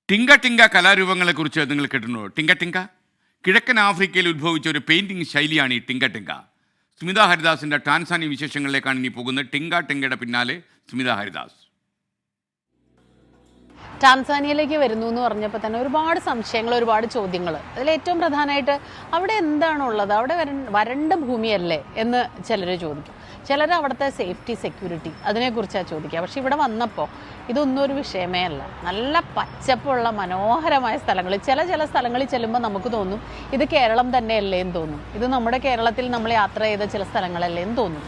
ടിങ്ക ടിങ്ക കലാരൂപങ്ങളെക്കുറിച്ച് നിങ്ങൾ കേട്ടിട്ടുണ്ടോ? ടിങ്ക ടിങ്ക കിഴക്കൻ ആഫ്രിക്കയിൽ ഉദ്ഭവിച്ച ഒരു പെയിൻറ്റിംഗ് ശൈലിയാണ് ഈ ടിങ്ക ടിങ്ക. സ്മിത ഹരിദാസിൻ്റെ ടാൻസാനിയ വിശേഷങ്ങളിലേക്കാണ് ഇനി പോകുന്നത്. ടിങ്ക ടിങ്കയുടെ പിന്നാലെ സ്മിത ഹരിദാസ്. ടാൻസാനിയയിലേക്ക് വരുന്നു എന്ന് പറഞ്ഞപ്പോൾ തന്നെ ഒരുപാട് സംശയങ്ങൾ, ഒരുപാട് ചോദ്യങ്ങൾ. അതിൽ ഏറ്റവും പ്രധാനമായിട്ട് അവിടെ എന്താണുള്ളത്, അവിടെ വരണ്ട ഭൂമിയല്ലേ എന്ന് ചിലർ ചോദിക്കും. ചിലർ അവിടുത്തെ സേഫ്റ്റി, സെക്യൂരിറ്റി അതിനെക്കുറിച്ചാണ് ചോദിക്കുക. പക്ഷെ ഇവിടെ വന്നപ്പോൾ ഇതൊന്നും ഒരു വിഷയമേ അല്ല. നല്ല പച്ചപ്പുള്ള മനോഹരമായ സ്ഥലങ്ങൾ, ചില സ്ഥലങ്ങളിൽ ചെല്ലുമ്പോൾ നമുക്ക് തോന്നും ഇത് കേരളം തന്നെയല്ലേ എന്ന് തോന്നും. ഇത് നമ്മുടെ കേരളത്തിൽ നമ്മൾ യാത്ര ചെയ്ത ചില സ്ഥലങ്ങളല്ലേ എന്ന് തോന്നും.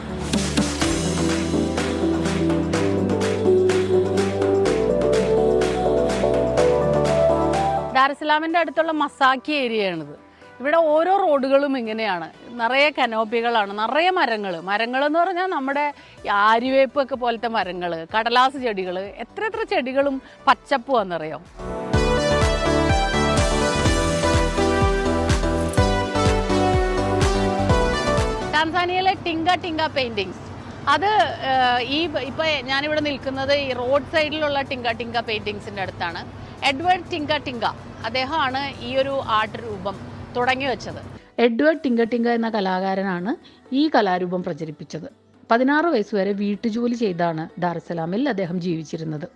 ദാറുസലാമിൻ്റെ അടുത്തുള്ള മസാക്കി ഏരിയയാണിത്. ഇവിടെ ഓരോ റോഡുകളും ഇങ്ങനെയാണ്, നിറയെ കനോപ്പികളാണ്, നിറയെ മരങ്ങൾ എന്ന് പറഞ്ഞാൽ നമ്മുടെ ആര്യവേപ്പൊക്കെ പോലത്തെ മരങ്ങൾ, കടലാസ് ചെടികൾ, എത്ര ചെടികളും പച്ചപ്പുവാണെന്നറിയാം. ടാൻസാനിയയിലെ ടിങ്ക ടിങ്ക പെയിൻറ്റിങ്സ്, അത് ഇപ്പോൾ ഞാനിവിടെ നിൽക്കുന്നത് ഈ റോഡ് സൈഡിലുള്ള ടിങ്ക ടിങ്ക പെയിൻറ്റിങ്സിൻ്റെ അടുത്താണ്. എഡ്വേർഡ് ടിങ്ക ടിങ്ക അദ്ദേഹമാണ് ഈ ഒരു ആർട്ട് രൂപം തുടങ്ങി വെച്ചത്. എഡ്വേർഡ് ടിങ്ക ടിങ്ക എന്ന കലാകാരനാണ് ഈ കലാരൂപം പ്രചരിപ്പിച്ചത്. 16 വയസ്സുവരെ വീട്ടുജോലി ചെയ്താണ് ദാറുസലാമിൽ അദ്ദേഹം ജീവിച്ചിരുന്നത്.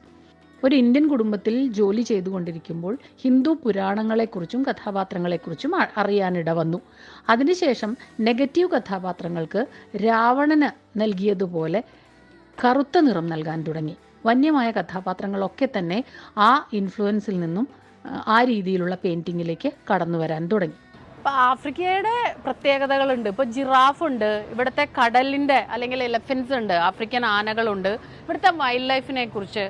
ഒരു ഇന്ത്യൻ കുടുംബത്തിൽ ജോലി ചെയ്തുകൊണ്ടിരിക്കുമ്പോൾ ഹിന്ദു പുരാണങ്ങളെക്കുറിച്ചും കഥാപാത്രങ്ങളെക്കുറിച്ചും അറിയാനിട വന്നു. അതിനുശേഷം നെഗറ്റീവ് കഥാപാത്രങ്ങൾക്ക് രാവണന് നൽകിയതുപോലെ കറുത്ത നിറം നൽകാൻ തുടങ്ങി. വന്യമായ കഥാപാത്രങ്ങളൊക്കെ തന്നെ ആ ഇൻഫ്ലുവൻസിൽ നിന്നും ആ രീതിയിലുള്ള പെയിൻറ്റിങ്ങിലേക്ക് കടന്നു വരാൻ തുടങ്ങി. ഇപ്പോൾ ആഫ്രിക്കയുടെ പ്രത്യേകതകളുണ്ട്. ഇപ്പോൾ ജിറാഫ് ഉണ്ട്, ഇവിടുത്തെ കടലിൻ്റെ അല്ലെങ്കിൽ എലഫൻസ് ഉണ്ട്, ആഫ്രിക്കൻ ആനകളുണ്ട്. ഇവിടുത്തെ വൈൽഡ് ലൈഫിനെ കുറിച്ച്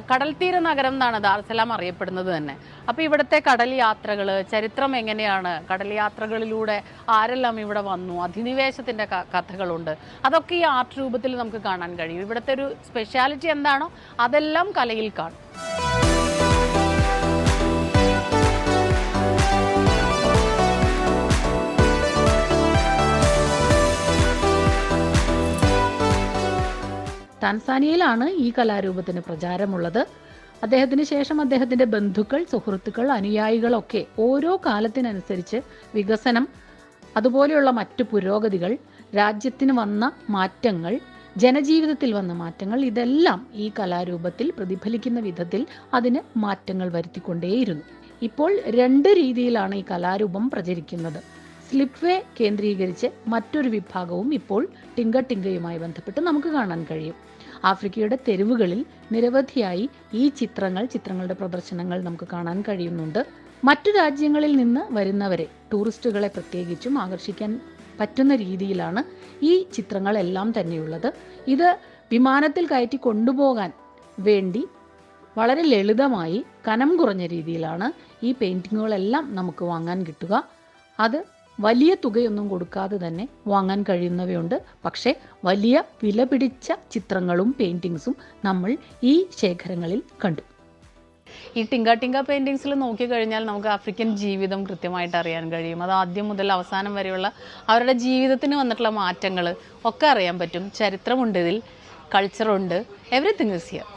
കടൽ തീര നഗരം എന്നാണ് ദാറുസലാം അറിയപ്പെടുന്നത് തന്നെ. അപ്പോൾ ഇവിടുത്തെ കടൽ യാത്രകൾ, ചരിത്രം എങ്ങനെയാണ്, കടൽ യാത്രകളിലൂടെ ആരെല്ലാം ഇവിടെ വന്നു, അധിനിവേശത്തിൻ്റെ കഥകളുണ്ട്. അതൊക്കെ ഈ ആർട്ട് രൂപത്തിൽ നമുക്ക് കാണാൻ കഴിയും. ഇവിടുത്തെ ഒരു സ്പെഷ്യാലിറ്റി എന്താണോ അതെല്ലാം കലയിൽ കാണും. ടാൻസാനിയയിലാണ് ഈ കലാരൂപത്തിന് പ്രചാരമുള്ളത്. അദ്ദേഹത്തിന് ശേഷം അദ്ദേഹത്തിൻ്റെ ബന്ധുക്കൾ, സുഹൃത്തുക്കൾ, അനുയായികളൊക്കെ ഓരോ കാലത്തിനനുസരിച്ച് വികസനം, അതുപോലെയുള്ള മറ്റു പുരോഗതികൾ, രാജ്യത്തിന് വന്ന മാറ്റങ്ങൾ, ജനജീവിതത്തിൽ വന്ന മാറ്റങ്ങൾ, ഇതെല്ലാം ഈ കലാരൂപത്തിൽ പ്രതിഫലിക്കുന്ന വിധത്തിൽ അതിന് മാറ്റങ്ങൾ വരുത്തിക്കൊണ്ടേയിരുന്നു. ഇപ്പോൾ 2 രീതിയിലാണ് ഈ കലാരൂപം പ്രചരിക്കുന്നത്. സ്ലിപ്പ് വേ കേന്ദ്രീകരിച്ച് മറ്റൊരു വിഭാഗവും ഇപ്പോൾ ടിങ്ക ടിങ്കയുമായി ബന്ധപ്പെട്ട് നമുക്ക് കാണാൻ കഴിയും. ആഫ്രിക്കയുടെ തെരുവുകളിൽ നിരവധിയായി ഈ ചിത്രങ്ങളുടെ പ്രദർശനങ്ങൾ നമുക്ക് കാണാൻ കഴിയുന്നുണ്ട്. മറ്റു രാജ്യങ്ങളിൽ നിന്ന് വരുന്നവരെ, ടൂറിസ്റ്റുകളെ പ്രത്യേകിച്ചും ആകർഷിക്കാൻ പറ്റുന്ന രീതിയിലാണ് ഈ ചിത്രങ്ങളെല്ലാം തന്നെയുള്ളത്. ഇത് വിമാനത്തിൽ കയറ്റി കൊണ്ടുപോകാൻ വേണ്ടി വളരെ ലളിതമായി കനം കുറഞ്ഞ രീതിയിലാണ് ഈ പെയിൻറ്റിങ്ങുകളെല്ലാം നമുക്ക് വാങ്ങാൻ കിട്ടുക. അത് വലിയ തുകയൊന്നും കൊടുക്കാതെ തന്നെ വാങ്ങാൻ കഴിയുന്നവയുണ്ട്. പക്ഷേ വലിയ വില പിടിച്ച ചിത്രങ്ങളും പെയിൻറ്റിങ്സും നമ്മൾ ഈ ശേഖരങ്ങളിൽ കണ്ടു. ഈ ടിങ്ക ടിങ്ക പെയിൻറ്റിങ്സിൽ നോക്കിക്കഴിഞ്ഞാൽ നമുക്ക് ആഫ്രിക്കൻ ജീവിതം കൃത്യമായിട്ട് അറിയാൻ കഴിയും. അത് ആദ്യം മുതൽ അവസാനം വരെയുള്ള അവരുടെ ജീവിതത്തിന് വന്നിട്ടുള്ള മാറ്റങ്ങൾ ഒക്കെ അറിയാൻ പറ്റും. ചരിത്രമുണ്ട് ഇതിൽ, കൾച്ചറുണ്ട്, എവറിത്തിങ് ഈസ് ഹിയർ.